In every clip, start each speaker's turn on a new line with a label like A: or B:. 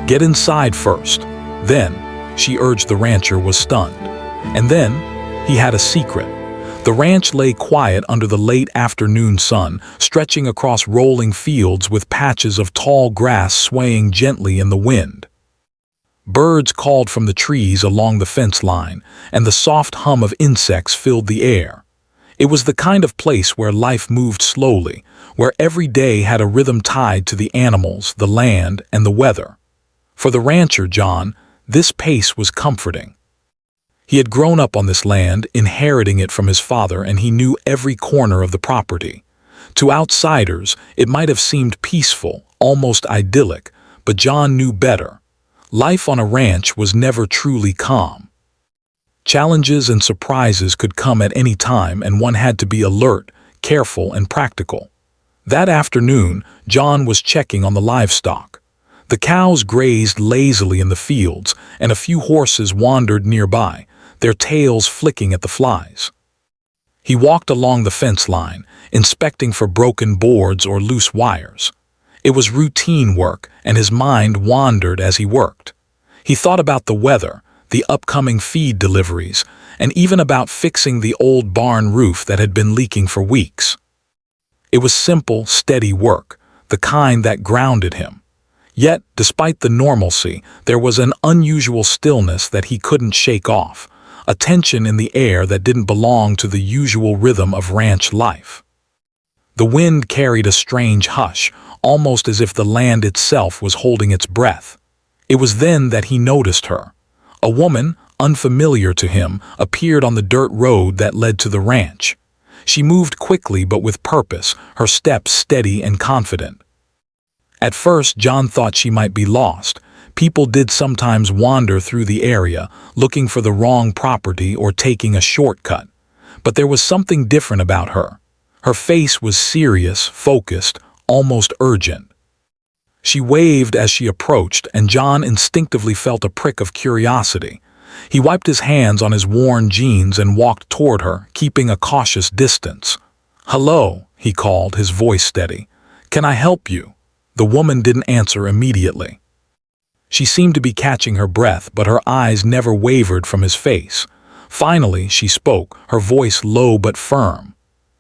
A: "Get inside first." Then, she urged. The rancher was stunned. And then, he had a secret. The ranch lay quiet under the late afternoon sun, stretching across rolling fields with patches of tall grass swaying gently in the wind. Birds called from the trees along the fence line, and the soft hum of insects filled the air. It was the kind of place where life moved slowly, where every day had a rhythm tied to the animals, the land, and the weather. For the rancher, John, this pace was comforting. He had grown up on this land, inheriting it from his father, and he knew every corner of the property. To outsiders, it might have seemed peaceful, almost idyllic, but John knew better. Life on a ranch was never truly calm. Challenges and surprises could come at any time, and one had to be alert, careful, and practical. That afternoon, John was checking on the livestock. The cows grazed lazily in the fields, and a few horses wandered nearby, their tails flicking at the flies. He walked along the fence line, inspecting for broken boards or loose wires. It was routine work, and his mind wandered as he worked. He thought about the weather, the upcoming feed deliveries, and even about fixing the old barn roof that had been leaking for weeks. It was simple, steady work, the kind that grounded him. Yet, despite the normalcy, there was an unusual stillness that he couldn't shake off, a tension in the air that didn't belong to the usual rhythm of ranch life. The wind carried a strange hush, almost as if the land itself was holding its breath. It was then that he noticed her. A woman, unfamiliar to him, appeared on the dirt road that led to the ranch. She moved quickly but with purpose, her steps steady and confident. At first, John thought she might be lost. People did sometimes wander through the area, looking for the wrong property or taking a shortcut. But there was something different about her. Her face was serious, focused, almost urgent. She waved as she approached, and John instinctively felt a prick of curiosity. He wiped his hands on his worn jeans and walked toward her, keeping a cautious distance. "Hello," he called, his voice steady. "Can I help you?" The woman didn't answer immediately. She seemed to be catching her breath, but her eyes never wavered from his face. Finally, she spoke, her voice low but firm.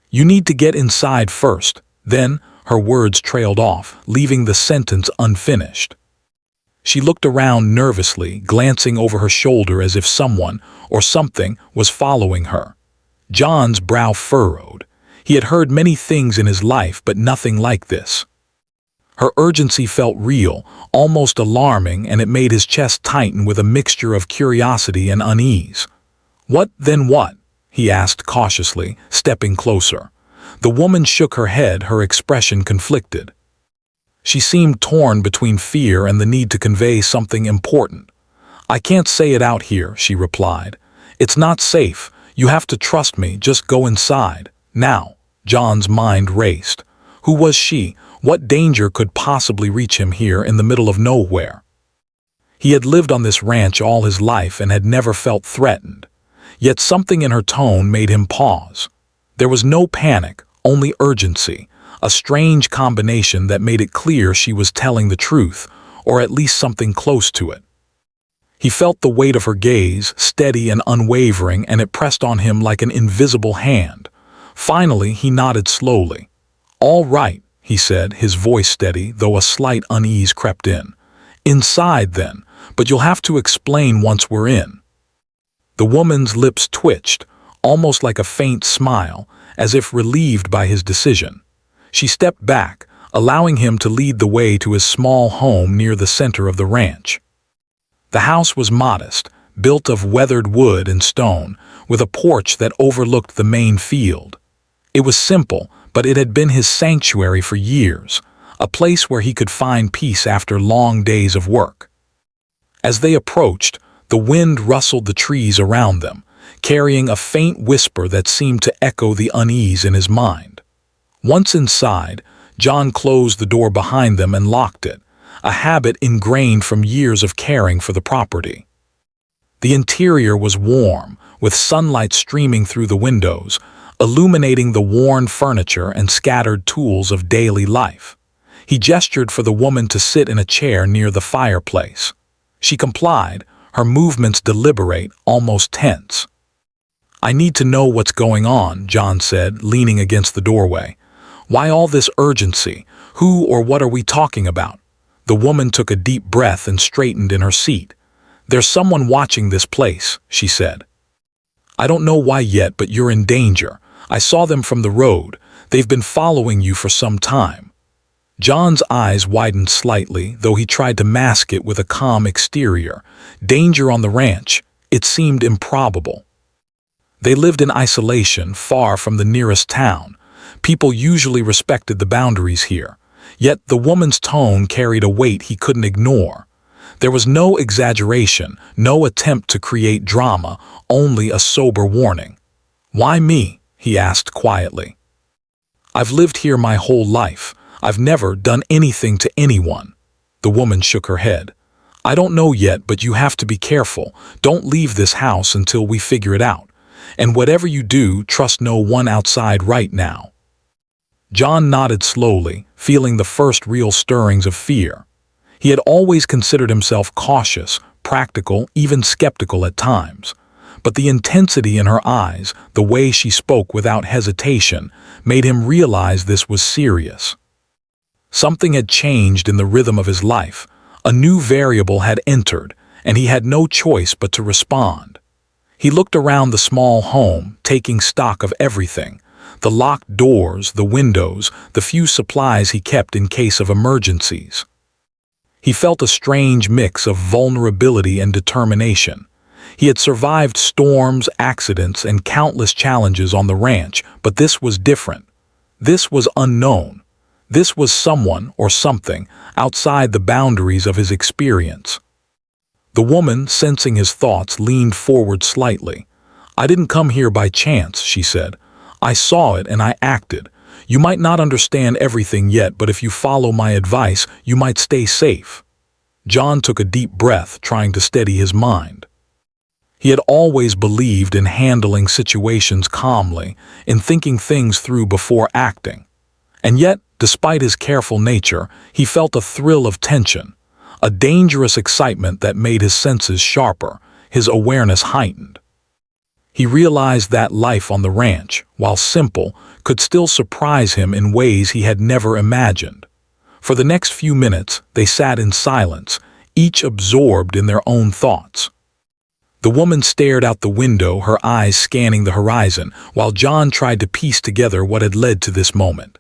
A: "You need to get inside first." Then, her words trailed off, leaving the sentence unfinished. She looked around nervously, glancing over her shoulder as if someone or something was following her. John's brow furrowed. He had heard many things in his life, but nothing like this. Her urgency felt real, almost alarming, and it made his chest tighten with a mixture of curiosity and unease. "What, then what?" he asked cautiously, stepping closer. The woman shook her head, her expression conflicted. She seemed torn between fear and the need to convey something important. "I can't say it out here," she replied. "It's not safe. You have to trust me. Just go inside." Now, John's mind raced. Who was she? What danger could possibly reach him here in the middle of nowhere? He had lived on this ranch all his life and had never felt threatened. Yet something in her tone made him pause. There was no panic, only urgency, a strange combination that made it clear she was telling the truth, or at least something close to it. He felt the weight of her gaze, steady and unwavering, and it pressed on him like an invisible hand. Finally, he nodded slowly. "All right," he said, his voice steady, though a slight unease crept in. "Inside, then, but you'll have to explain once we're in." The woman's lips twitched, almost like a faint smile, as if relieved by his decision. She stepped back, allowing him to lead the way to his small home near the center of the ranch. The house was modest, built of weathered wood and stone, with a porch that overlooked the main field. It was simple, but it had been his sanctuary for years, a place where he could find peace after long days of work. As they approached, the wind rustled the trees around them, carrying a faint whisper that seemed to echo the unease in his mind. Once inside, John closed the door behind them and locked it, a habit ingrained from years of caring for the property. The interior was warm, with sunlight streaming through the windows, illuminating the worn furniture and scattered tools of daily life. He gestured for the woman to sit in a chair near the fireplace. She complied, her movements deliberate, almost tense. "I need to know what's going on," John said, leaning against the doorway. "Why all this urgency? Who or what are we talking about?" The woman took a deep breath and straightened in her seat. "There's someone watching this place," she said. "I don't know why yet, but you're in danger. I saw them from the road. They've been following you for some time." John's eyes widened slightly, though he tried to mask it with a calm exterior. Danger on the ranch. It seemed improbable. They lived in isolation, far from the nearest town. People usually respected the boundaries here. Yet the woman's tone carried a weight he couldn't ignore. There was no exaggeration, no attempt to create drama, only a sober warning. "Why me?" he asked quietly. "I've lived here my whole life. I've never done anything to anyone." The woman shook her head. "I don't know yet, but you have to be careful. Don't leave this house until we figure it out. And whatever you do, trust no one outside right now." John nodded slowly, feeling the first real stirrings of fear. He had always considered himself cautious, practical, even skeptical at times. But the intensity in her eyes, the way she spoke without hesitation, made him realize this was serious. Something had changed in the rhythm of his life. A new variable had entered, and he had no choice but to respond. He looked around the small home, taking stock of everything. The locked doors, the windows, the few supplies he kept in case of emergencies. He felt a strange mix of vulnerability and determination. He had survived storms, accidents, and countless challenges on the ranch, but this was different. This was unknown. This was someone or something outside the boundaries of his experience. The woman, sensing his thoughts, leaned forward slightly. "I didn't come here by chance," she said. "I saw it and I acted. You might not understand everything yet, but if you follow my advice, you might stay safe." John took a deep breath, trying to steady his mind. He had always believed in handling situations calmly, in thinking things through before acting. And yet, despite his careful nature, he felt a thrill of tension, a dangerous excitement that made his senses sharper, his awareness heightened. He realized that life on the ranch, while simple, could still surprise him in ways he had never imagined. For the next few minutes, they sat in silence, each absorbed in their own thoughts. The woman stared out the window, her eyes scanning the horizon, while John tried to piece together what had led to this moment.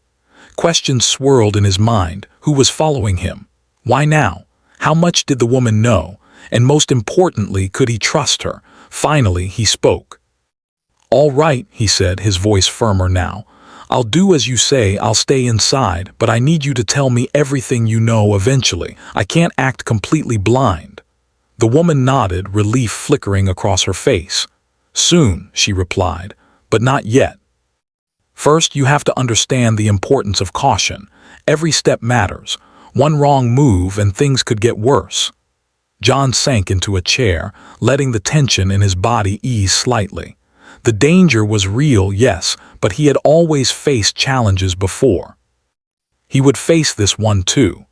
A: Questions swirled in his mind. Who was following him? Why now? How much did the woman know? And most importantly, could he trust her? Finally, he spoke. "All right," he said, his voice firmer now. "I'll do as you say, I'll stay inside, but I need you to tell me everything you know eventually. I can't act completely blind." The woman nodded, relief flickering across her face. "Soon," she replied, "but not yet. First, you have to understand the importance of caution. Every step matters. One wrong move and things could get worse." John sank into a chair, letting the tension in his body ease slightly. The danger was real, yes, but he had always faced challenges before. He would face this one too.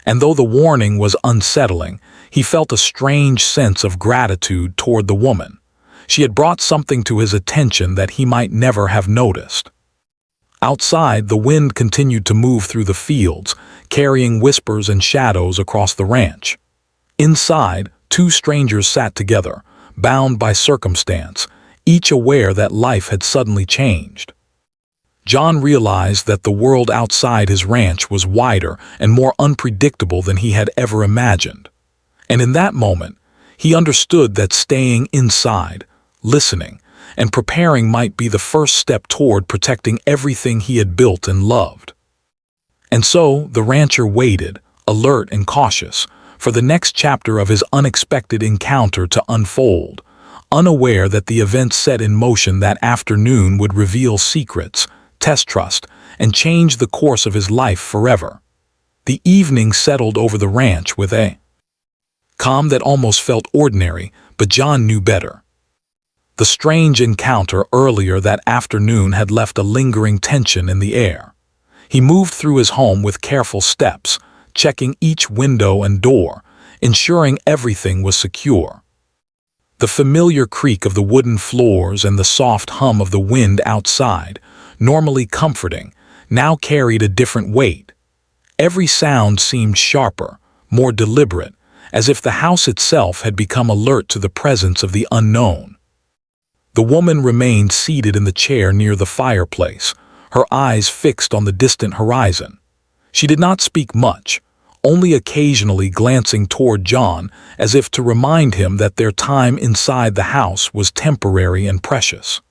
A: And though the warning was unsettling, he felt a strange sense of gratitude toward the woman. She had brought something to his attention that he might never have noticed. Outside, the wind continued to move through the fields, carrying whispers and shadows across the ranch. Inside, two strangers sat together, bound by circumstance, each aware that life had suddenly changed. John realized that the world outside his ranch was wider and more unpredictable than he had ever imagined. And in that moment, he understood that staying inside, listening, and preparing might be the first step toward protecting everything he had built and loved. And so the rancher waited, alert and cautious, for the next chapter of his unexpected encounter to unfold, unaware that the events set in motion that afternoon would reveal secrets, test trust, and change the course of his life forever. The evening settled over the ranch with a calm that almost felt ordinary, but John knew better. The strange encounter earlier that afternoon had left a lingering tension in the air. He moved through his home with careful steps, checking each window and door, ensuring everything was secure. The familiar creak of the wooden floors and the soft hum of the wind outside, normally comforting, now carried a different weight. Every sound seemed sharper, more deliberate, as if the house itself had become alert to the presence of the unknown. The woman remained seated in the chair near the fireplace, her eyes fixed on the distant horizon. She did not speak much, only occasionally glancing toward John as if to remind him that their time inside the house was temporary and precious.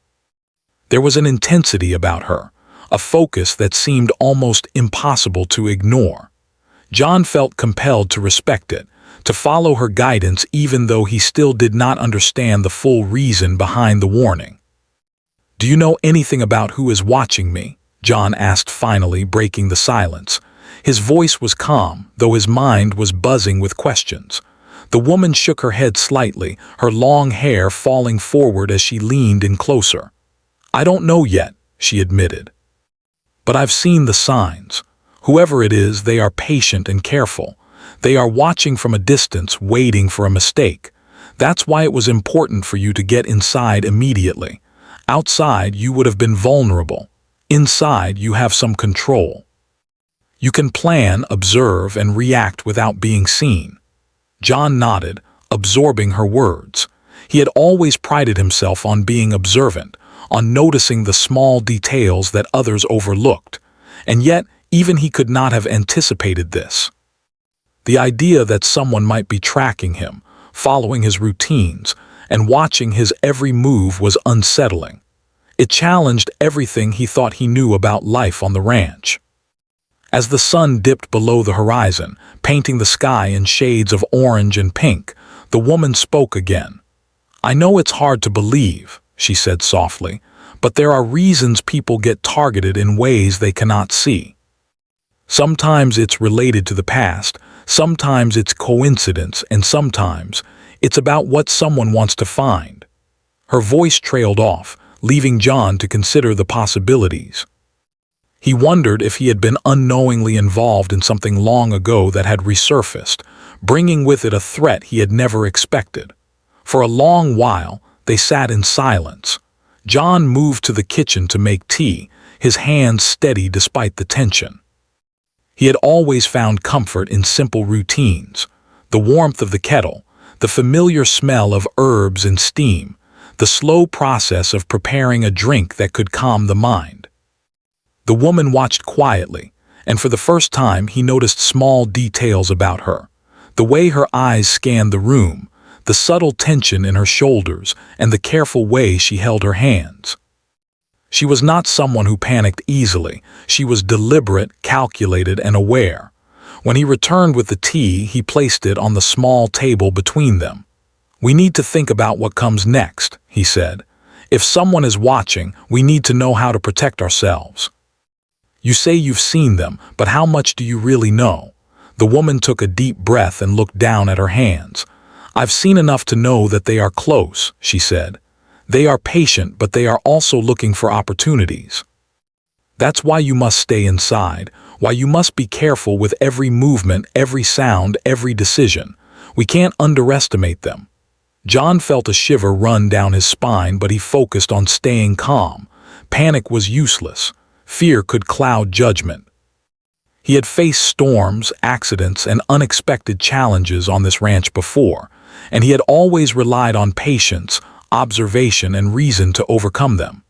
A: There was an intensity about her, a focus that seemed almost impossible to ignore. John felt compelled to respect it, to follow her guidance even though he still did not understand the full reason behind the warning. "Do you know anything about who is watching me?" John asked, finally breaking the silence. His voice was calm, though his mind was buzzing with questions. The woman shook her head slightly, her long hair falling forward as she leaned in closer. "I don't know yet," she admitted. "But I've seen the signs. Whoever it is, they are patient and careful. They are watching from a distance, waiting for a mistake. That's why it was important for you to get inside immediately. Outside, you would have been vulnerable. Inside, you have some control. You can plan, observe, and react without being seen." John nodded, absorbing her words. He had always prided himself on being observant, on noticing the small details that others overlooked, and yet even he could not have anticipated this. The idea that someone might be tracking him, following his routines, and watching his every move was unsettling. It challenged everything he thought he knew about life on the ranch. As the sun dipped below the horizon, painting the sky in shades of orange and pink, the woman spoke again. "I know it's hard to believe," she said softly, "but there are reasons people get targeted in ways they cannot see. Sometimes it's related to the past, sometimes it's coincidence, and sometimes it's about what someone wants to find." Her voice trailed off, leaving John to consider the possibilities. He wondered if he had been unknowingly involved in something long ago that had resurfaced, bringing with it a threat he had never expected. For a long while, they sat in silence. John moved to the kitchen to make tea, his hands steady despite the tension. He had always found comfort in simple routines: the warmth of the kettle, the familiar smell of herbs and steam, the slow process of preparing a drink that could calm the mind. The woman watched quietly, and for the first time he noticed small details about her: the way her eyes scanned the room, the subtle tension in her shoulders, and the careful way she held her hands. She was not someone who panicked easily. She was deliberate, calculated, and aware. When he returned with the tea, he placed it on the small table between them. "We need to think about what comes next," he said. "If someone is watching, we need to know how to protect ourselves." "You say you've seen them, but how much do you really know?" The woman took a deep breath and looked down at her hands. "I've seen enough to know that they are close," she said. "They are patient, but they are also looking for opportunities. That's why you must stay inside, why you must be careful with every movement, every sound, every decision. We can't underestimate them." John felt a shiver run down his spine, but he focused on staying calm. Panic was useless. Fear could cloud judgment. He had faced storms, accidents, and unexpected challenges on this ranch before, and he had always relied on patience, observation, and reason to overcome them.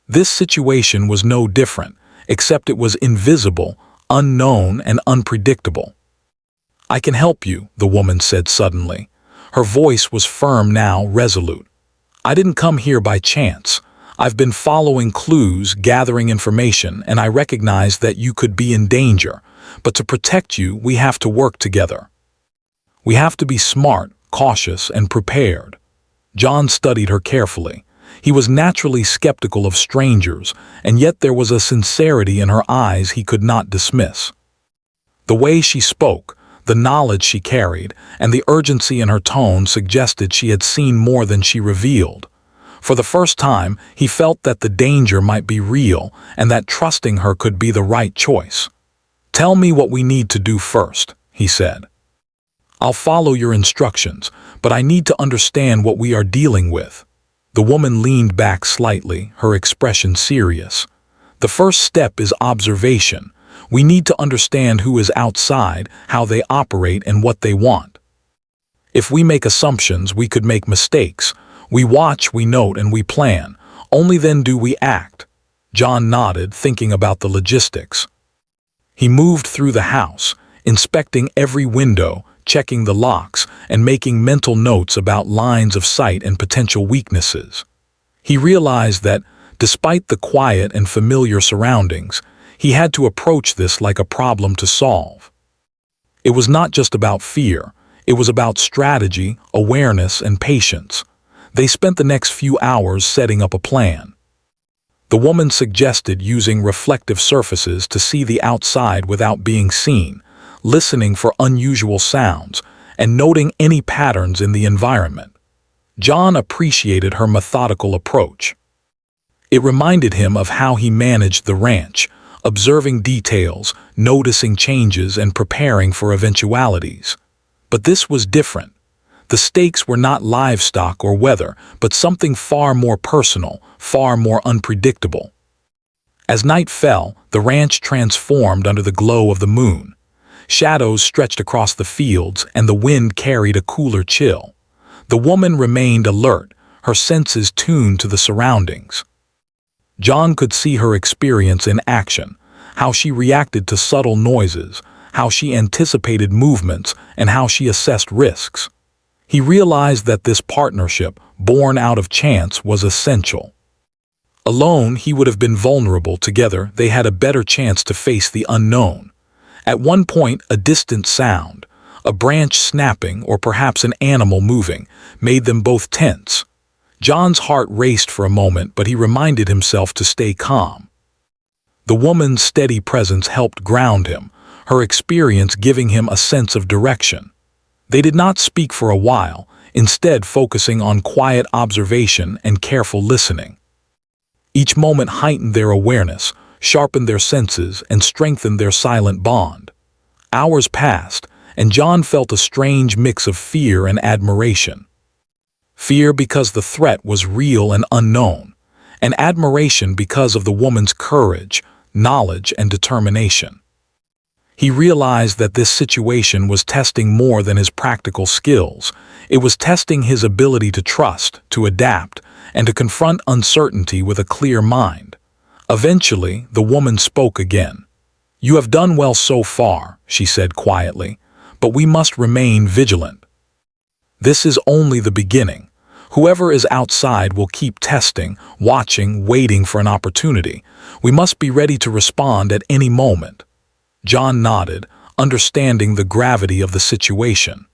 A: This situation was no different, except it was invisible, unknown, and unpredictable. "I can help you," the woman said suddenly. Her voice was firm now, resolute. "I didn't come here by chance. I've been following clues, gathering information, and I recognize that you could be in danger. But to protect you, we have to work together. We have to be smart, cautious, and prepared." John studied her carefully. He was naturally skeptical of strangers, and yet there was a sincerity in her eyes he could not dismiss. The way she spoke, the knowledge she carried, and the urgency in her tone suggested she had seen more than she revealed. For the first time, he felt that the danger might be real and that trusting her could be the right choice. "Tell me what we need to do first," he said. "I'll follow your instructions, but I need to understand what we are dealing with." The woman leaned back slightly, her expression serious. "The first step is observation. We need to understand who is outside, how they operate, and what they want. If we make assumptions, we could make mistakes. We watch, we note, and we plan. Only then do we act." John nodded, thinking about the logistics. He moved through the house, inspecting every window, checking the locks, and making mental notes about lines of sight and potential weaknesses. He realized that, despite the quiet and familiar surroundings, he had to approach this like a problem to solve. It was not just about fear, it was about strategy, awareness, and patience. They spent the next few hours setting up a plan. The woman suggested using reflective surfaces to see the outside without being seen, listening for unusual sounds, and noting any patterns in the environment. John appreciated her methodical approach. It reminded him of how he managed the ranch, observing details, noticing changes, and preparing for eventualities. But this was different. The stakes were not livestock or weather, but something far more personal, far more unpredictable. As night fell, the ranch transformed under the glow of the moon. Shadows stretched across the fields, and the wind carried a cooler chill. The woman remained alert, her senses tuned to the surroundings. John could see her experience in action, how she reacted to subtle noises, how she anticipated movements, and how she assessed risks. He realized that this partnership, born out of chance, was essential. Alone, he would have been vulnerable. Together, they had a better chance to face the unknown. At one point, a distant sound, a branch snapping or perhaps an animal moving, made them both tense. John's heart raced for a moment, but he reminded himself to stay calm. The woman's steady presence helped ground him, her experience giving him a sense of direction. They did not speak for a while, instead focusing on quiet observation and careful listening. Each moment heightened their awareness, sharpened their senses, and strengthened their silent bond. Hours passed, and John felt a strange mix of fear and admiration. Fear because the threat was real and unknown, and admiration because of the woman's courage, knowledge, and determination. He realized that this situation was testing more than his practical skills. It was testing his ability to trust, to adapt, and to confront uncertainty with a clear mind. Eventually, the woman spoke again. "You have done well so far," she said quietly, "but we must remain vigilant. This is only the beginning. Whoever is outside will keep testing, watching, waiting for an opportunity. We must be ready to respond at any moment." John nodded, understanding the gravity of the situation.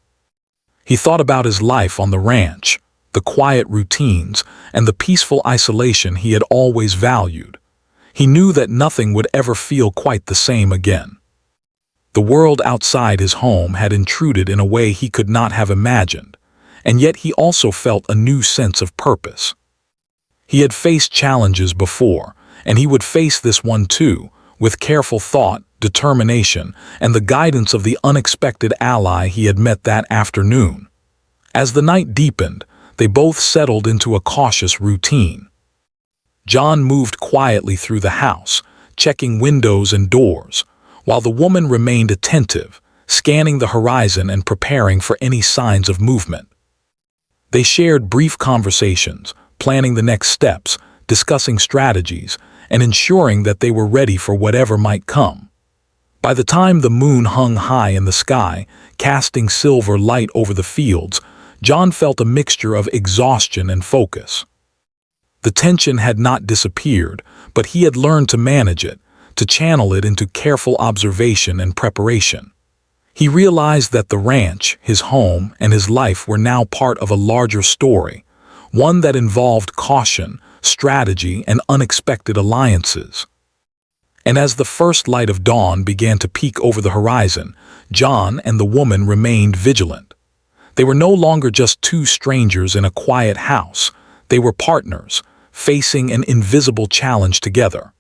A: He thought about his life on the ranch, the quiet routines, and the peaceful isolation he had always valued. He knew that nothing would ever feel quite the same again. The world outside his home had intruded in a way he could not have imagined, and yet he also felt a new sense of purpose. He had faced challenges before, and he would face this one too, with careful thought, determination, and the guidance of the unexpected ally he had met that afternoon. As the night deepened, they both settled into a cautious routine. John moved quietly through the house, checking windows and doors, while the woman remained attentive, scanning the horizon and preparing for any signs of movement. They shared brief conversations, planning the next steps, discussing strategies, and ensuring that they were ready for whatever might come. By the time the moon hung high in the sky, casting silver light over the fields, John felt a mixture of exhaustion and focus. The tension had not disappeared, but he had learned to manage it, to channel it into careful observation and preparation. He realized that the ranch, his home, and his life were now part of a larger story, one that involved caution, strategy, and unexpected alliances. And as the first light of dawn began to peek over the horizon, John and the woman remained vigilant. They were no longer just two strangers in a quiet house. They were partners, facing an invisible challenge together.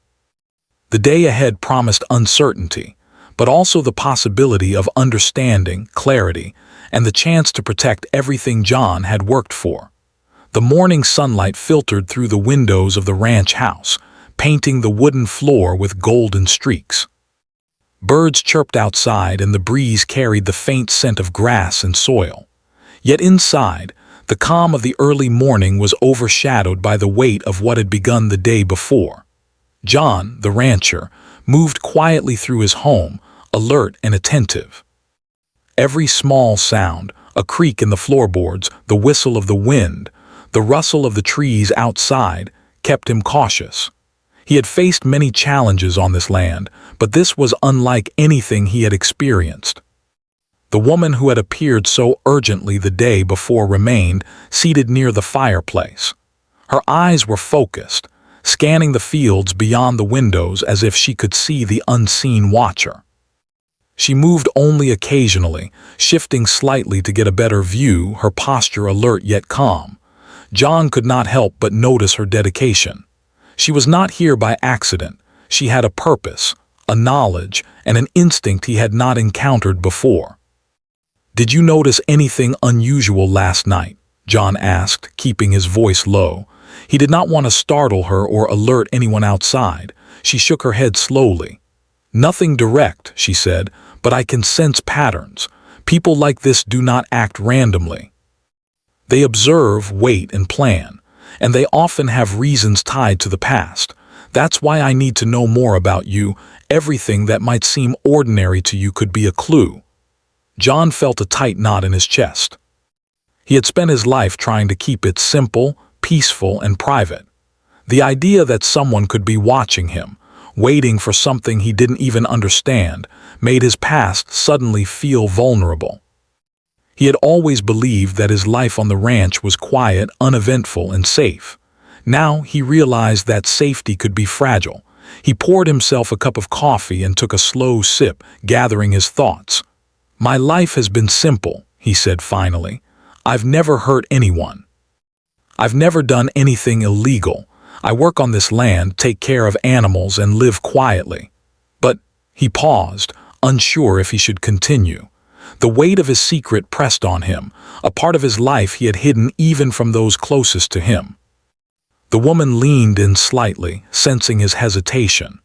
A: The day ahead promised uncertainty, but also the possibility of understanding, clarity, and the chance to protect everything John had worked for. The morning sunlight filtered through the windows of the ranch house, painting the wooden floor with golden streaks. Birds chirped outside and the breeze carried the faint scent of grass and soil. Yet inside, the calm of the early morning was overshadowed by the weight of what had begun the day before. John, the rancher, moved quietly through his home, alert and attentive. Every small sound, a creak in the floorboards, the whistle of the wind, the rustle of the trees outside, kept him cautious. He had faced many challenges on this land, but this was unlike anything he had experienced. The woman who had appeared so urgently the day before remained seated near the fireplace. Her eyes were focused, scanning the fields beyond the windows as if she could see the unseen watcher. She moved only occasionally, shifting slightly to get a better view, her posture alert yet calm. John could not help but notice her dedication. She was not here by accident. She had a purpose, a knowledge, and an instinct he had not encountered before. "Did you notice anything unusual last night?" John asked, keeping his voice low. He did not want to startle her or alert anyone outside. She shook her head slowly. "Nothing direct," she said, "but I can sense patterns. People like this do not act randomly. They observe, wait, and plan, and they often have reasons tied to the past. That's why I need to know more about you. Everything that might seem ordinary to you could be a clue." John felt a tight knot in his chest. He had spent his life trying to keep it simple, peaceful, and private. The idea that someone could be watching him, waiting for something he didn't even understand, made his past suddenly feel vulnerable. He had always believed that his life on the ranch was quiet, uneventful, and safe. Now he realized that safety could be fragile. He poured himself a cup of coffee and took a slow sip, gathering his thoughts. "My life has been simple," he said finally. "I've never hurt anyone. I've never done anything illegal. I work on this land, take care of animals, and live quietly." But he paused, unsure if he should continue. The weight of his secret pressed on him, a part of his life he had hidden even from those closest to him. The woman leaned in slightly, sensing his hesitation.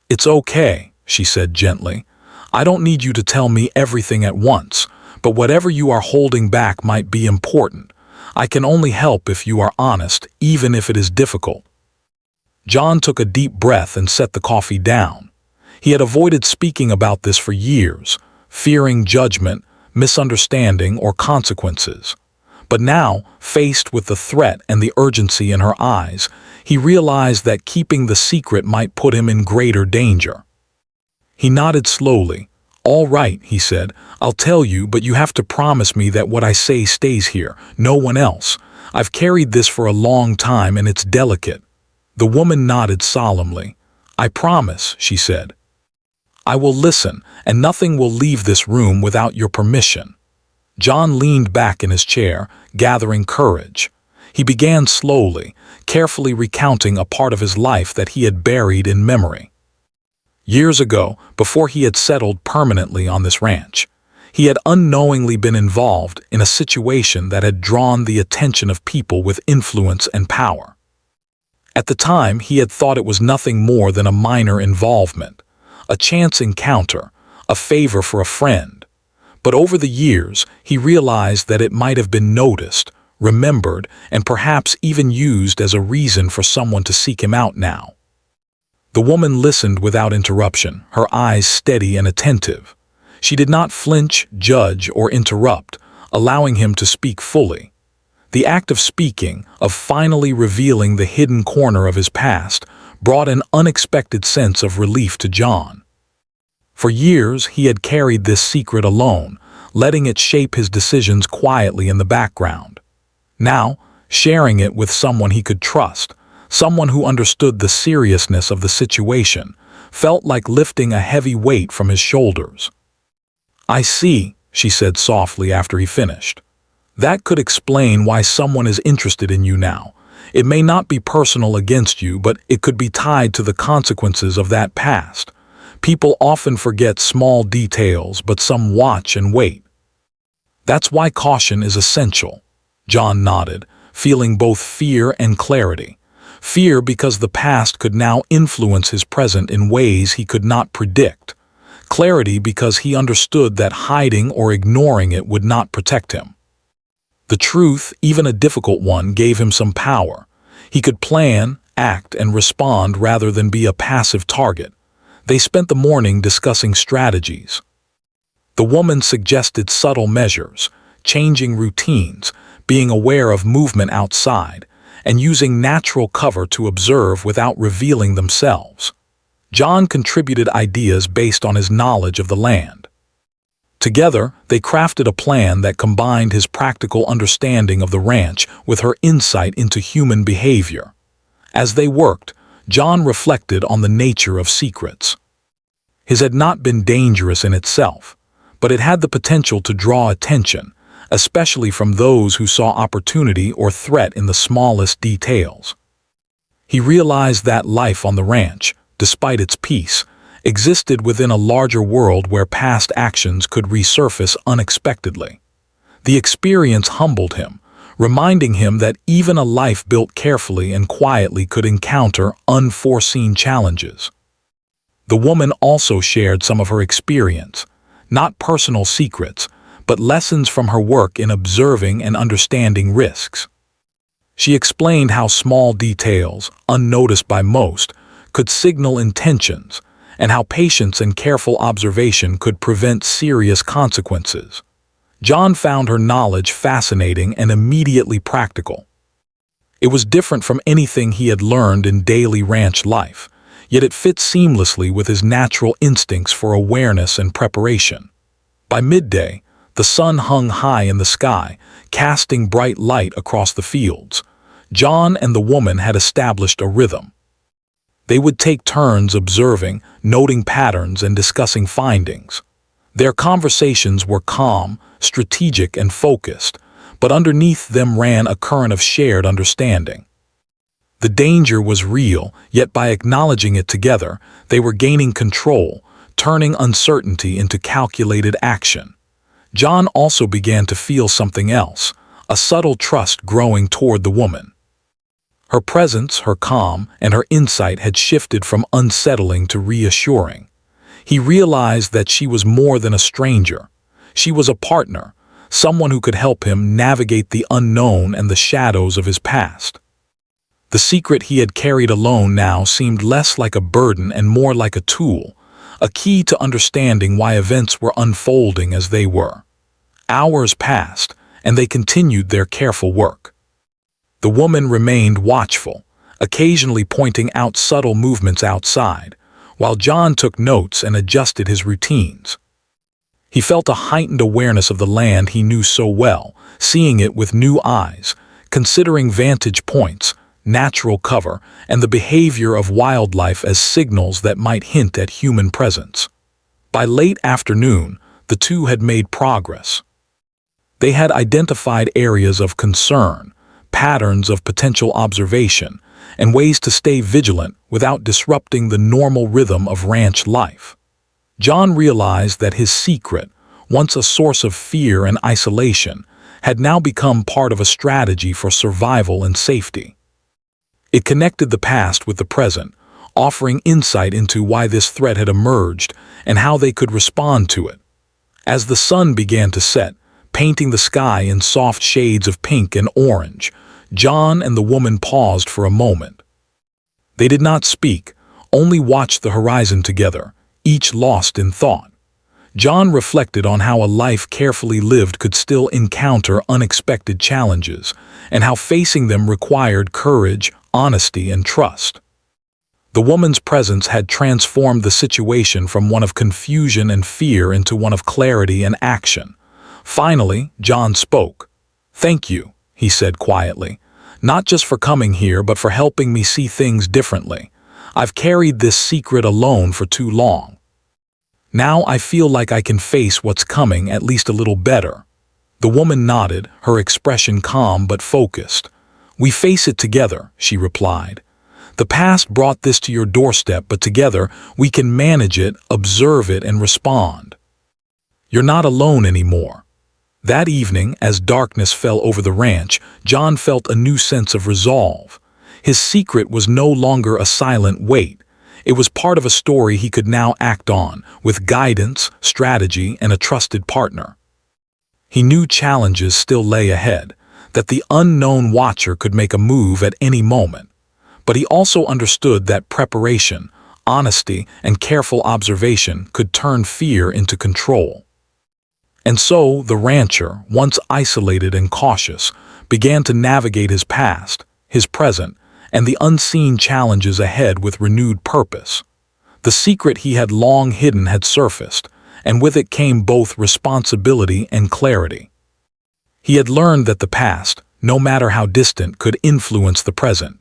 A: "It's okay," she said gently. "I don't need you to tell me everything at once, but whatever you are holding back might be important. I can only help if you are honest, even if it is difficult." John took a deep breath and set the coffee down. He had avoided speaking about this for years, fearing judgment, misunderstanding, or consequences. But now, faced with the threat and the urgency in her eyes, he realized that keeping the secret might put him in greater danger. He nodded slowly. "All right," he said, "I'll tell you, but you have to promise me that what I say stays here, no one else. I've carried this for a long time and it's delicate." The woman nodded solemnly. "I promise," she said. "I will listen, and nothing will leave this room without your permission." John leaned back in his chair, gathering courage. He began slowly, carefully recounting a part of his life that he had buried in memory. Years ago, before he had settled permanently on this ranch, he had unknowingly been involved in a situation that had drawn the attention of people with influence and power. At the time, he had thought it was nothing more than a minor involvement, a chance encounter, a favor for a friend. But over the years, he realized that it might have been noticed, remembered, and perhaps even used as a reason for someone to seek him out now. The woman listened without interruption, her eyes steady and attentive. She did not flinch, judge, or interrupt, allowing him to speak fully. The act of speaking, of finally revealing the hidden corner of his past, brought an unexpected sense of relief to John. For years, he had carried this secret alone, letting it shape his decisions quietly in the background. Now, sharing it with someone he could trust, someone who understood the seriousness of the situation, felt like lifting a heavy weight from his shoulders. "I see," she said softly after he finished. "That could explain why someone is interested in you now. It may not be personal against you, but it could be tied to the consequences of that past. People often forget small details, but some watch and wait. That's why caution is essential. John nodded, feeling both fear and clarity. Fear because the past could now influence his present in ways he could not predict. Clarity because he understood that hiding or ignoring it would not protect him. The truth, even a difficult one, gave him some power. He could plan, act, and respond rather than be a passive target. They spent the morning discussing strategies. The woman suggested subtle measures, changing routines, being aware of movement outside, and using natural cover to observe without revealing themselves. John contributed ideas based on his knowledge of the land. Together, they crafted a plan that combined his practical understanding of the ranch with her insight into human behavior. As they worked, John reflected on the nature of secrets. His had not been dangerous in itself, but it had the potential to draw attention, especially from those who saw opportunity or threat in the smallest details. He realized that life on the ranch, despite its peace, existed within a larger world where past actions could resurface unexpectedly. The experience humbled him, reminding him that even a life built carefully and quietly could encounter unforeseen challenges. The woman also shared some of her experience, not personal secrets, but lessons from her work in observing and understanding risks. She explained how small details, unnoticed by most, could signal intentions, and how patience and careful observation could prevent serious consequences. John found her knowledge fascinating and immediately practical. It was different from anything he had learned in daily ranch life, yet it fit seamlessly with his natural instincts for awareness and preparation. By midday, the sun hung high in the sky, casting bright light across the fields. John and the woman had established a rhythm. They would take turns observing, noting patterns, and discussing findings. Their conversations were calm, strategic, and focused, but underneath them ran a current of shared understanding. The danger was real, yet by acknowledging it together, they were gaining control, turning uncertainty into calculated action. John also began to feel something else, a subtle trust growing toward the woman. Her presence, her calm, and her insight had shifted from unsettling to reassuring. He realized that she was more than a stranger. She was a partner, someone who could help him navigate the unknown and the shadows of his past. The secret he had carried alone now seemed less like a burden and more like a tool, a key to understanding why events were unfolding as they were. Hours passed, and they continued their careful work. The woman remained watchful, occasionally pointing out subtle movements outside, while John took notes and adjusted his routines. He felt a heightened awareness of the land he knew so well, seeing it with new eyes, considering vantage points, natural cover, and the behavior of wildlife as signals that might hint at human presence. By late afternoon, the two had made progress. They had identified areas of concern, patterns of potential observation, and ways to stay vigilant without disrupting the normal rhythm of ranch life. John realized that his secret, once a source of fear and isolation, had now become part of a strategy for survival and safety. It connected the past with the present, offering insight into why this threat had emerged and how they could respond to it. As the sun began to set, painting the sky in soft shades of pink and orange, John and the woman paused for a moment. They did not speak, only watched the horizon together, each lost in thought. John reflected on how a life carefully lived could still encounter unexpected challenges, and how facing them required courage, honesty, and trust. The woman's presence had transformed the situation from one of confusion and fear into one of clarity and action. Finally, John spoke. "Thank you," he said quietly, "not just for coming here, but for helping me see things differently. I've carried this secret alone for too long. Now I feel like I can face what's coming at least a little better." The woman nodded, her expression calm but focused. "We face it together," she replied. "The past brought this to your doorstep, but together we can manage it, observe it, and respond. You're not alone anymore." That evening, as darkness fell over the ranch, John felt a new sense of resolve. His secret was no longer a silent weight. It was part of a story he could now act on, with guidance, strategy, and a trusted partner. He knew challenges still lay ahead, that the unknown watcher could make a move at any moment. But he also understood that preparation, honesty, and careful observation could turn fear into control. And so the rancher, once isolated and cautious, began to navigate his past, his present, and the unseen challenges ahead with renewed purpose. The secret he had long hidden had surfaced, and with it came both responsibility and clarity. He had learned that the past, no matter how distant, could influence the present,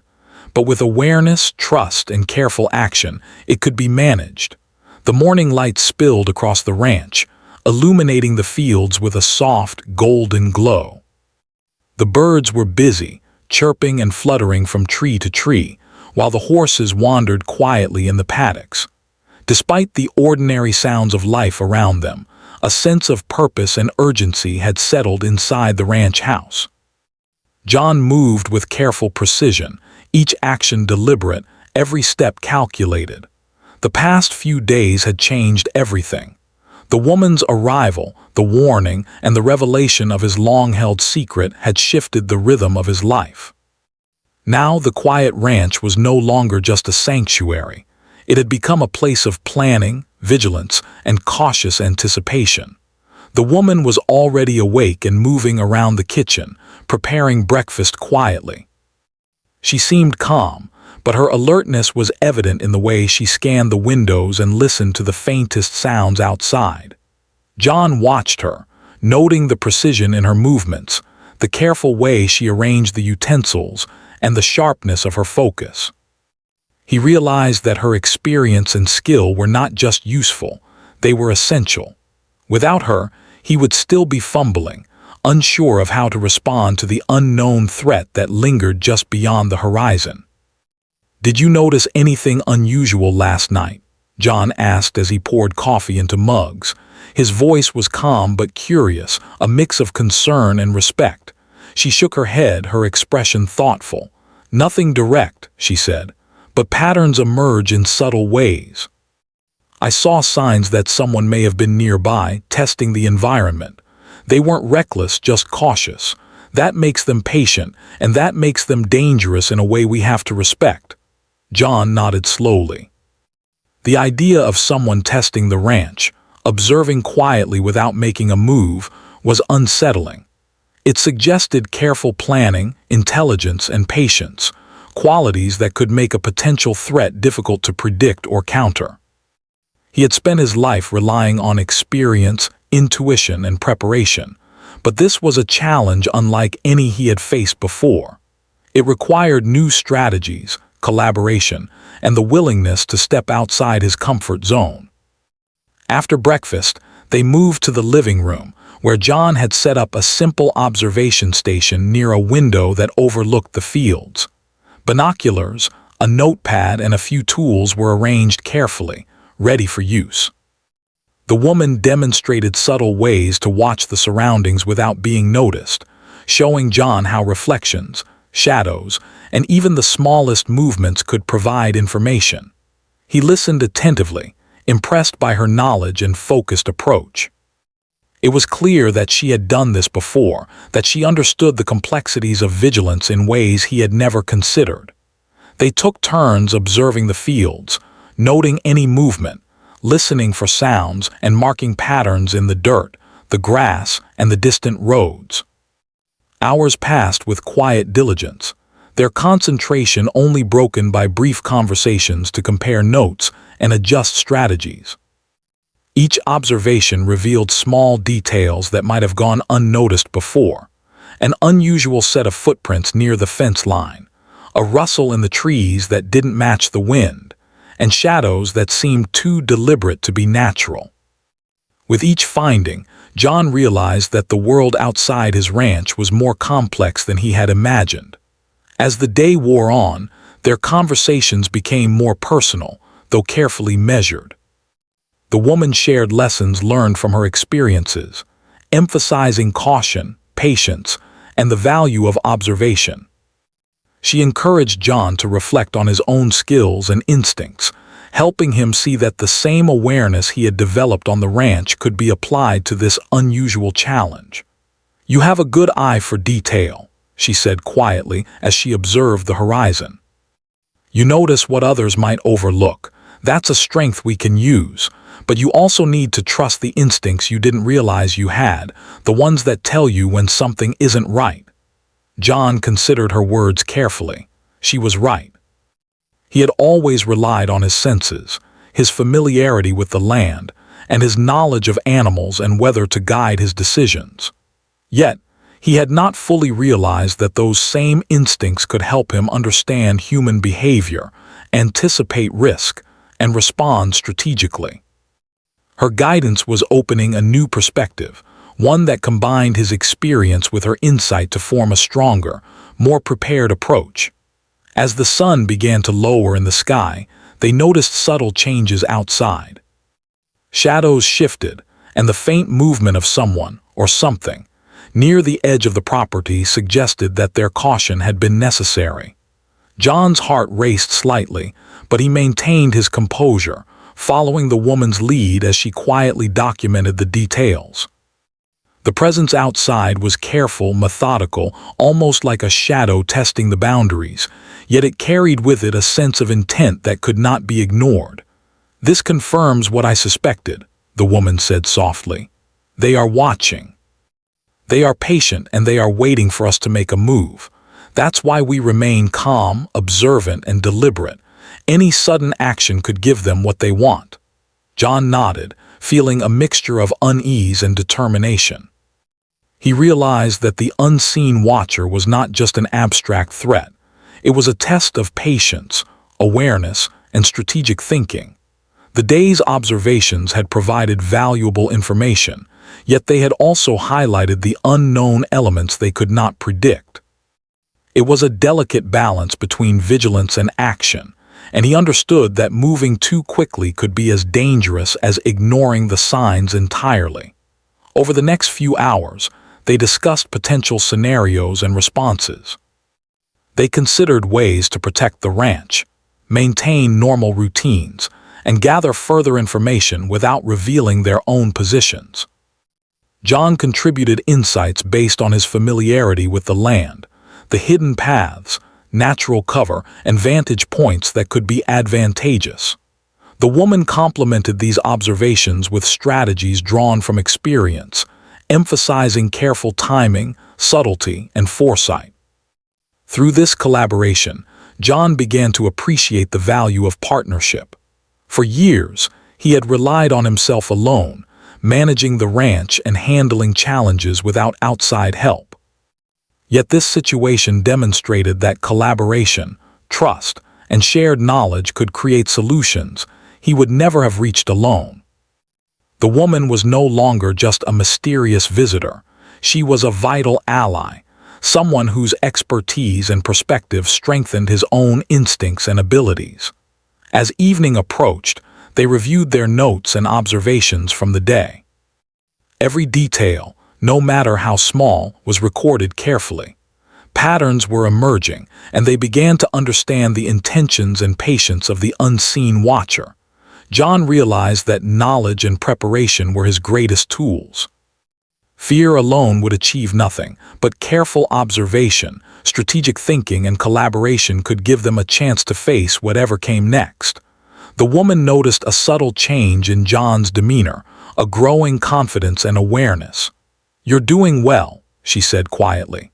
A: but with awareness, trust, and careful action, it could be managed. The morning light spilled across the ranch, illuminating the fields with a soft, golden glow. The birds were busy, chirping and fluttering from tree to tree, while the horses wandered quietly in the paddocks. Despite the ordinary sounds of life around them, a sense of purpose and urgency had settled inside the ranch house. John moved with careful precision, each action deliberate, every step calculated. The past few days had changed everything. The woman's arrival, the warning, and the revelation of his long-held secret had shifted the rhythm of his life. Now the quiet ranch was no longer just a sanctuary. It had become a place of planning, vigilance, and cautious anticipation. The woman was already awake and moving around the kitchen, preparing breakfast quietly. She seemed calm, but her alertness was evident in the way she scanned the windows and listened to the faintest sounds outside. John watched her, noting the precision in her movements, the careful way she arranged the utensils, and the sharpness of her focus. He realized that her experience and skill were not just useful, they were essential. Without her, he would still be fumbling, unsure of how to respond to the unknown threat that lingered just beyond the horizon. "Did you notice anything unusual last night?" John asked as he poured coffee into mugs. His voice was calm but curious, a mix of concern and respect. She shook her head, her expression thoughtful. "Nothing direct," she said, "but patterns emerge in subtle ways. I saw signs that someone may have been nearby, testing the environment. They weren't reckless, just cautious. That makes them patient, and that makes them dangerous in a way we have to respect." John nodded slowly. The idea of someone testing the ranch, observing quietly without making a move, was unsettling. It suggested careful planning, intelligence, and patience, qualities that could make a potential threat difficult to predict or counter. He had spent his life relying on experience, intuition, and preparation, but this was a challenge unlike any he had faced before. It required new strategies, collaboration, and the willingness to step outside his comfort zone. After breakfast, they moved to the living room, where John had set up a simple observation station near a window that overlooked the fields. Binoculars, a notepad, and a few tools were arranged carefully, ready for use. The woman demonstrated subtle ways to watch the surroundings without being noticed, showing John how reflections, shadows, and even the smallest movements could provide information. He listened attentively, impressed by her knowledge and focused approach. It was clear that she had done this before, that she understood the complexities of vigilance in ways he had never considered. They took turns observing the fields, noting any movement, listening for sounds, and marking patterns in the dirt, the grass, and the distant roads. Hours passed with quiet diligence, their concentration only broken by brief conversations to compare notes and adjust strategies. Each observation revealed small details that might have gone unnoticed before. An unusual set of footprints near the fence line, a rustle in the trees that didn't match the wind, and shadows that seemed too deliberate to be natural. With each finding, John realized that the world outside his ranch was more complex than he had imagined. As the day wore on, their conversations became more personal, though carefully measured. The woman shared lessons learned from her experiences, emphasizing caution, patience, and the value of observation. She encouraged John to reflect on his own skills and instincts, helping him see that the same awareness he had developed on the ranch could be applied to this unusual challenge. "You have a good eye for detail," she said quietly as she observed the horizon. "You notice what others might overlook. That's a strength we can use, but you also need to trust the instincts you didn't realize you had, the ones that tell you when something isn't right." John considered her words carefully. She was right. He had always relied on his senses, his familiarity with the land, and his knowledge of animals and weather to guide his decisions. Yet, he had not fully realized that those same instincts could help him understand human behavior, anticipate risk, and respond strategically. Her guidance was opening a new perspective, one that combined his experience with her insight to form a stronger, more prepared approach. As the sun began to lower in the sky, they noticed subtle changes outside. Shadows shifted, and the faint movement of someone, or something, near the edge of the property suggested that their caution had been necessary. John's heart raced slightly, but he maintained his composure, following the woman's lead as she quietly documented the details. The presence outside was careful, methodical, almost like a shadow testing the boundaries, yet it carried with it a sense of intent that could not be ignored. "This confirms what I suspected," the woman said softly. "They are watching. They are patient, and they are waiting for us to make a move. That's why we remain calm, observant, and deliberate. Any sudden action could give them what they want." John nodded, feeling a mixture of unease and determination. He realized that the unseen watcher was not just an abstract threat. It was a test of patience, awareness, and strategic thinking. The day's observations had provided valuable information, yet they had also highlighted the unknown elements they could not predict. It was a delicate balance between vigilance and action, and he understood that moving too quickly could be as dangerous as ignoring the signs entirely. Over the next few hours, they discussed potential scenarios and responses. They considered ways to protect the ranch, maintain normal routines, and gather further information without revealing their own positions. John contributed insights based on his familiarity with the land, the hidden paths, natural cover, and vantage points that could be advantageous. The woman complemented these observations with strategies drawn from experience, emphasizing careful timing, subtlety, and foresight. Through this collaboration, John began to appreciate the value of partnership. For years, he had relied on himself alone, managing the ranch and handling challenges without outside help. Yet this situation demonstrated that collaboration, trust, and shared knowledge could create solutions he would never have reached alone. The woman was no longer just a mysterious visitor. She was a vital ally, someone whose expertise and perspective strengthened his own instincts and abilities. As evening approached, they reviewed their notes and observations from the day. Every detail, no matter how small, was recorded carefully. Patterns were emerging, and they began to understand the intentions and patience of the unseen watcher. John realized that knowledge and preparation were his greatest tools. Fear alone would achieve nothing, but careful observation, strategic thinking, and collaboration could give them a chance to face whatever came next. The woman noticed a subtle change in John's demeanor, a growing confidence and awareness. "You're doing well," she said quietly.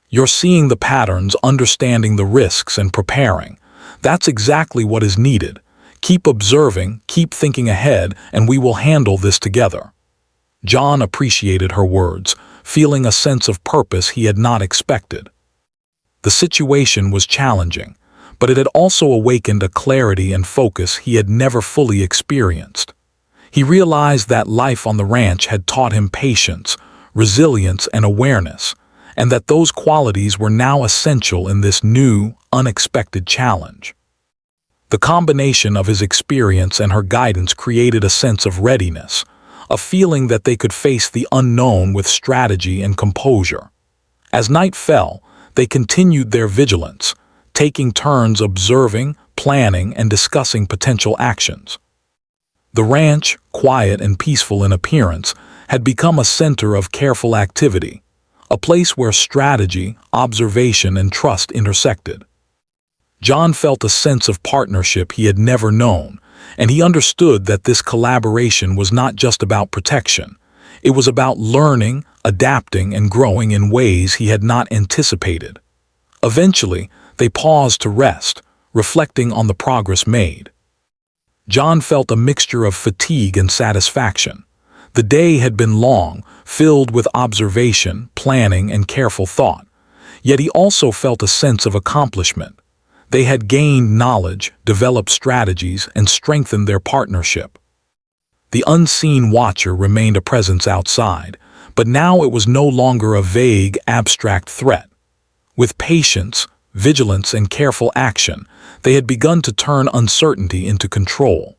A: "You're seeing the patterns, understanding the risks, and preparing. That's exactly what is needed. Keep observing, keep thinking ahead, and we will handle this together." John appreciated her words, feeling a sense of purpose he had not expected. The situation was challenging, but it had also awakened a clarity and focus he had never fully experienced. He realized that life on the ranch had taught him patience, resilience, and awareness, and that those qualities were now essential in this new, unexpected challenge. The combination of his experience and her guidance created a sense of readiness, a feeling that they could face the unknown with strategy and composure. As night fell, they continued their vigilance, taking turns observing, planning, and discussing potential actions. The ranch, quiet and peaceful in appearance, had become a center of careful activity, a place where strategy, observation, and trust intersected. John felt a sense of partnership he had never known, and he understood that this collaboration was not just about protection. It was about learning, adapting, and growing in ways he had not anticipated. Eventually, they paused to rest, reflecting on the progress made. John felt a mixture of fatigue and satisfaction. The day had been long, filled with observation, planning, and careful thought. Yet he also felt a sense of accomplishment. They had gained knowledge, developed strategies, and strengthened their partnership. The unseen watcher remained a presence outside, but now it was no longer a vague, abstract threat. With patience, vigilance, and careful action, they had begun to turn uncertainty into control.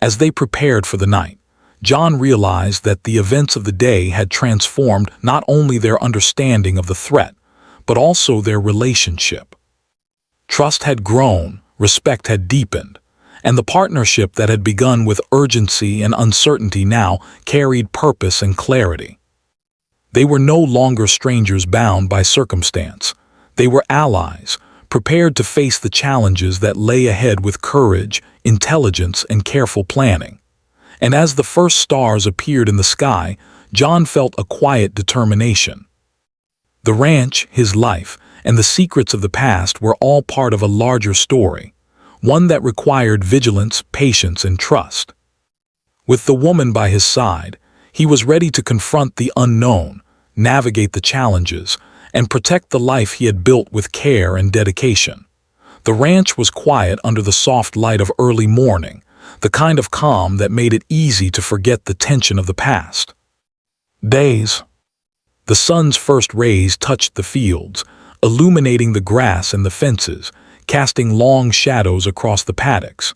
A: As they prepared for the night, John realized that the events of the day had transformed not only their understanding of the threat, but also their relationship. Trust had grown, respect had deepened, and the partnership that had begun with urgency and uncertainty now carried purpose and clarity. They were no longer strangers bound by circumstance. They were allies, prepared to face the challenges that lay ahead with courage, intelligence, and careful planning. And as the first stars appeared in the sky, John felt a quiet determination. The ranch, his life, and the secrets of the past were all part of a larger story, one that required vigilance, patience, and trust. With the woman by his side, he was ready to confront the unknown, navigate the challenges, and protect the life he had built with care and dedication. The ranch was quiet under the soft light of early morning, the kind of calm that made it easy to forget the tension of the past. Days. The sun's first rays touched the fields, illuminating the grass and the fences, casting long shadows across the paddocks.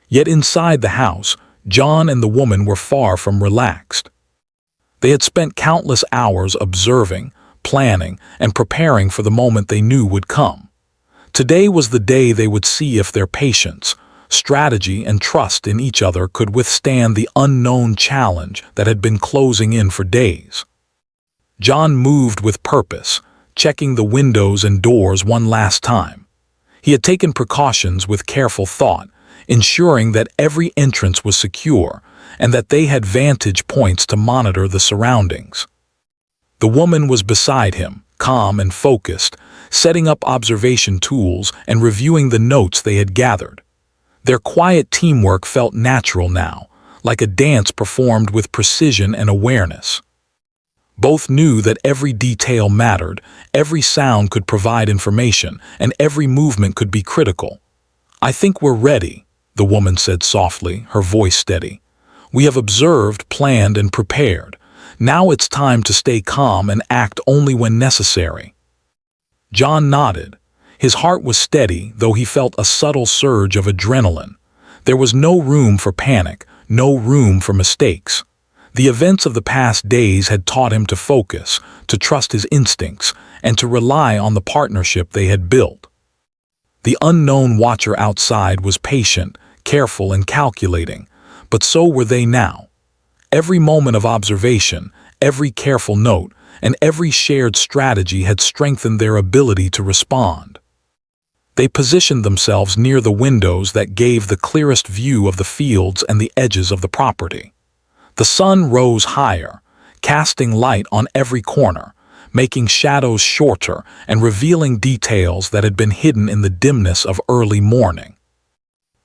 A: Yet inside the house, John and the woman were far from relaxed. They had spent countless hours observing, planning, and preparing for the moment they knew would come. Today was the day they would see if their patience, strategy, and trust in each other could withstand the unknown challenge that had been closing in for days. John moved with purpose, checking the windows and doors one last time. He had taken precautions with careful thought, ensuring that every entrance was secure and that they had vantage points to monitor the surroundings. The woman was beside him, calm and focused, setting up observation tools and reviewing the notes they had gathered. Their quiet teamwork felt natural now, like a dance performed with precision and awareness. Both knew that every detail mattered, every sound could provide information, and every movement could be critical. "I think we're ready," the woman said softly, her voice steady. "We have observed, planned, and prepared. Now it's time to stay calm and act only when necessary." John nodded. His heart was steady, though he felt a subtle surge of adrenaline. There was no room for panic, no room for mistakes. The events of the past days had taught him to focus, to trust his instincts, and to rely on the partnership they had built. The unknown watcher outside was patient, careful, and calculating, but so were they now. Every moment of observation, every careful note, and every shared strategy had strengthened their ability to respond. They positioned themselves near the windows that gave the clearest view of the fields and the edges of the property. The sun rose higher, casting light on every corner, making shadows shorter and revealing details that had been hidden in the dimness of early morning.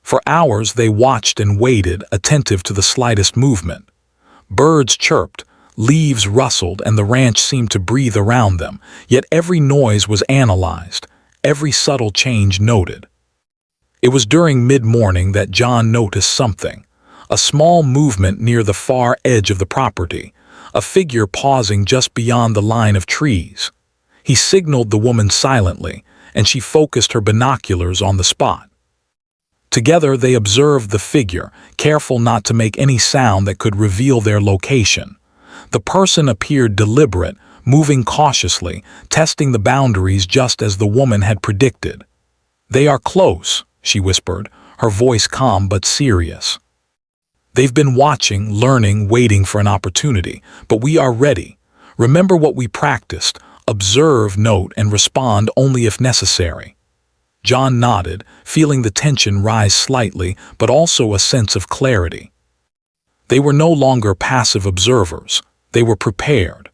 A: For hours they watched and waited, attentive to the slightest movement. Birds chirped, leaves rustled, and the ranch seemed to breathe around them, yet every noise was analyzed, every subtle change noted. It was during mid-morning that John noticed something. A small movement near the far edge of the property, a figure pausing just beyond the line of trees. He signaled the woman silently, and she focused her binoculars on the spot. Together they observed the figure, careful not to make any sound that could reveal their location. The person appeared deliberate, moving cautiously, testing the boundaries just as the woman had predicted. "They are close," she whispered, her voice calm but serious. "They've been watching, learning, waiting for an opportunity, but we are ready. Remember what we practiced: observe, note, and respond only if necessary." John nodded, feeling the tension rise slightly, but also a sense of clarity. They were no longer passive observers. They were prepared.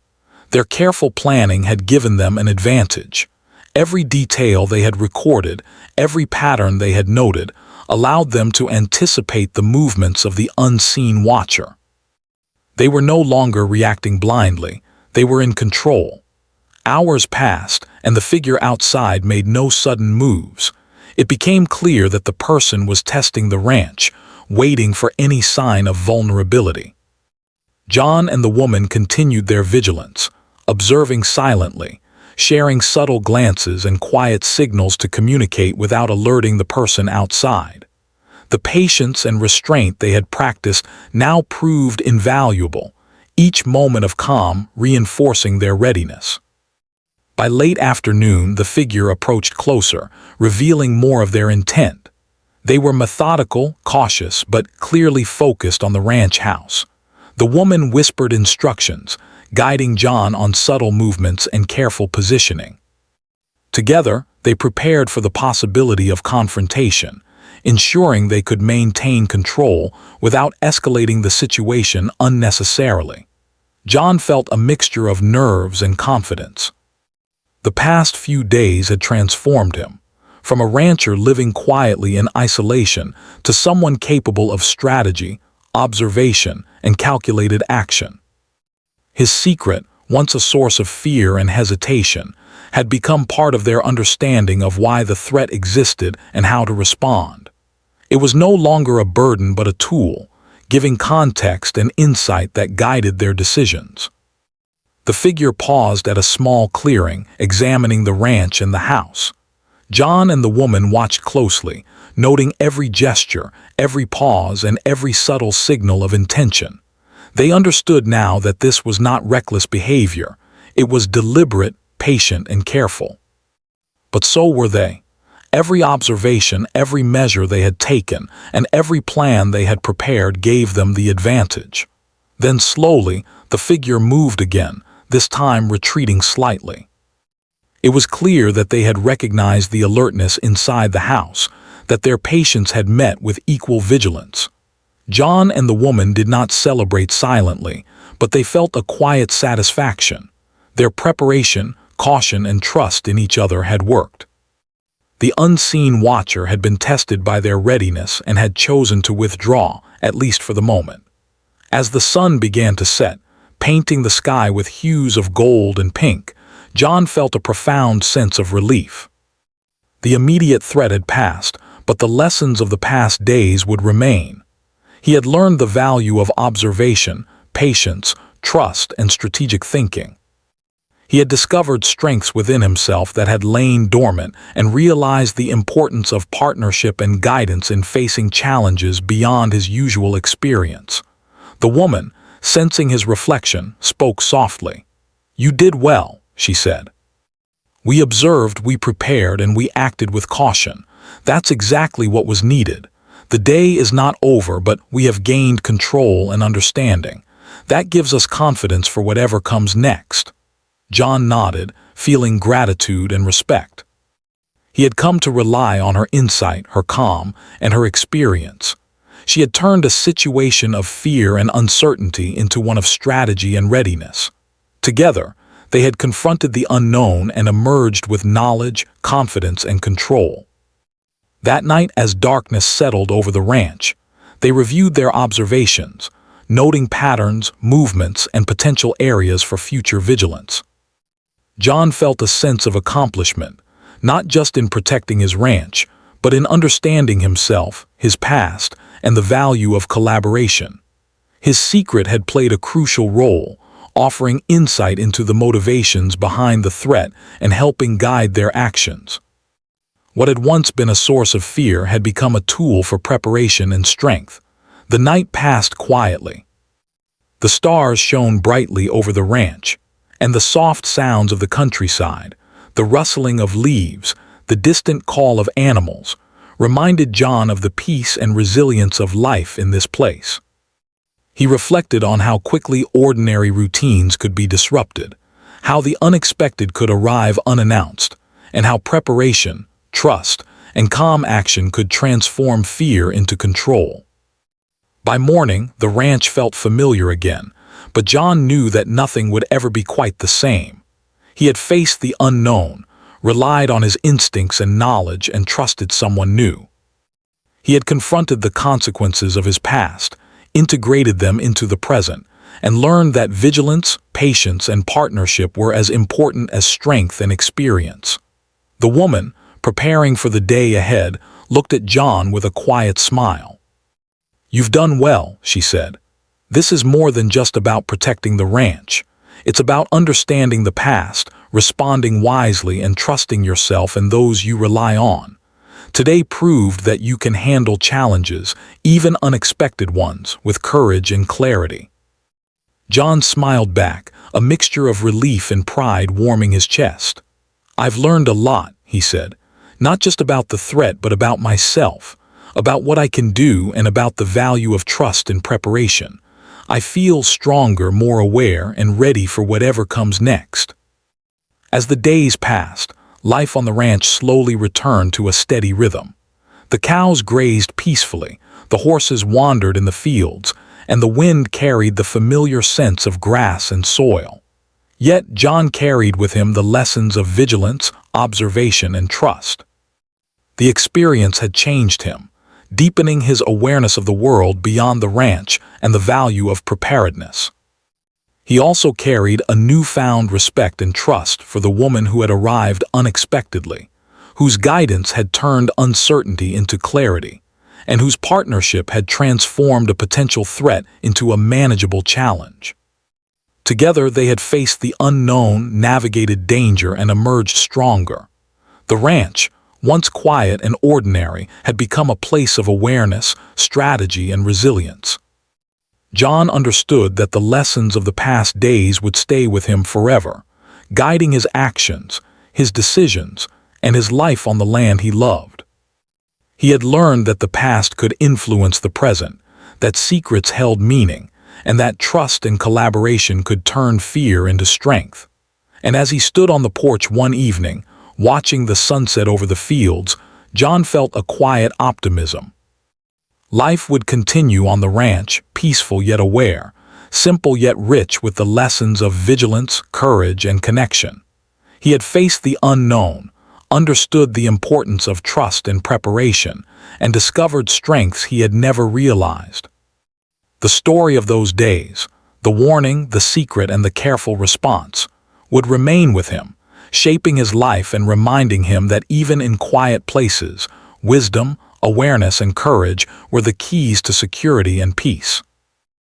A: Their careful planning had given them an advantage. Every detail they had recorded, every pattern they had noted, allowed them to anticipate the movements of the unseen watcher. They were no longer reacting blindly. They were in control. Hours passed, and the figure outside made no sudden moves. It became clear that the person was testing the ranch, waiting for any sign of vulnerability. John and the woman continued their vigilance, observing silently, sharing subtle glances and quiet signals to communicate without alerting the person outside. The patience and restraint they had practiced now proved invaluable, each moment of calm reinforcing their readiness. By late afternoon, the figure approached closer, revealing more of their intent. They were methodical, cautious, but clearly focused on the ranch house. The woman whispered instructions, guiding John on subtle movements and careful positioning. Together, they prepared for the possibility of confrontation, ensuring they could maintain control without escalating the situation unnecessarily. John felt a mixture of nerves and confidence. The past few days had transformed him, from a rancher living quietly in isolation to someone capable of strategy, observation, and calculated action. His secret, once a source of fear and hesitation, had become part of their understanding of why the threat existed and how to respond. It was no longer a burden but a tool, giving context and insight that guided their decisions. The figure paused at a small clearing, examining the ranch and the house. John and the woman watched closely, noting every gesture, every pause, and every subtle signal of intention. They understood now that this was not reckless behavior. It was deliberate, patient, and careful. But so were they. Every observation, every measure they had taken, and every plan they had prepared gave them the advantage. Then slowly, the figure moved again, this time retreating slightly. It was clear that they had recognized the alertness inside the house, that their patience had met with equal vigilance. John and the woman did not celebrate silently, but they felt a quiet satisfaction. Their preparation, caution, and trust in each other had worked. The unseen watcher had been tested by their readiness and had chosen to withdraw, at least for the moment. As the sun began to set, painting the sky with hues of gold and pink, John felt a profound sense of relief. The immediate threat had passed, but the lessons of the past days would remain. He had learned the value of observation, patience, trust, and strategic thinking. He had discovered strengths within himself that had lain dormant and realized the importance of partnership and guidance in facing challenges beyond his usual experience. The woman, sensing his reflection, spoke softly. "You did well," she said. "We observed, we prepared, and we acted with caution. That's exactly what was needed. The day is not over, but we have gained control and understanding. That gives us confidence for whatever comes next." John nodded, feeling gratitude and respect. He had come to rely on her insight, her calm, and her experience. She had turned a situation of fear and uncertainty into one of strategy and readiness. Together, they had confronted the unknown and emerged with knowledge, confidence, and control. That night, as darkness settled over the ranch, they reviewed their observations, noting patterns, movements, and potential areas for future vigilance. John felt a sense of accomplishment, not just in protecting his ranch, but in understanding himself, his past, and the value of collaboration. His secret had played a crucial role, offering insight into the motivations behind the threat and helping guide their actions. What had once been a source of fear had become a tool for preparation and strength. The night passed quietly. The stars shone brightly over the ranch, and the soft sounds of the countryside, the rustling of leaves, the distant call of animals, reminded John of the peace and resilience of life in this place. He reflected on how quickly ordinary routines could be disrupted, how the unexpected could arrive unannounced, and how preparation, trust, and calm action could transform fear into control. By morning, the ranch felt familiar again, but John knew that nothing would ever be quite the same. He had faced the unknown, relied on his instincts and knowledge, and trusted someone new. He had confronted the consequences of his past, integrated them into the present, and learned that vigilance, patience, and partnership were as important as strength and experience. The woman, preparing for the day ahead, looked at John with a quiet smile. "You've done well," she said. "This is more than just about protecting the ranch. It's about understanding the past, responding wisely, and trusting yourself and those you rely on. Today proved that you can handle challenges, even unexpected ones, with courage and clarity." John smiled back, a mixture of relief and pride warming his chest. "I've learned a lot," he said, "not just about the threat but about myself, about what I can do, and about the value of trust and preparation. I feel stronger, more aware, and ready for whatever comes next." As the days passed, life on the ranch slowly returned to a steady rhythm. The cows grazed peacefully, the horses wandered in the fields, and the wind carried the familiar scents of grass and soil. Yet John carried with him the lessons of vigilance, observation, and trust. The experience had changed him, deepening his awareness of the world beyond the ranch and the value of preparedness. He also carried a newfound respect and trust for the woman who had arrived unexpectedly, whose guidance had turned uncertainty into clarity, and whose partnership had transformed a potential threat into a manageable challenge. Together they had faced the unknown, navigated danger, and emerged stronger. The ranch, once quiet and ordinary, had become a place of awareness, strategy, and resilience. John understood that the lessons of the past days would stay with him forever, guiding his actions, his decisions, and his life on the land he loved. He had learned that the past could influence the present, that secrets held meaning, and that trust and collaboration could turn fear into strength. And as he stood on the porch one evening, watching the sunset over the fields, John felt a quiet optimism. Life would continue on the ranch, peaceful yet aware, simple yet rich with the lessons of vigilance, courage, and connection. He had faced the unknown, understood the importance of trust and preparation, and discovered strengths he had never realized. The story of those days, the warning, the secret, and the careful response, would remain with him, shaping his life and reminding him that even in quiet places, wisdom, awareness, and courage were the keys to security and peace.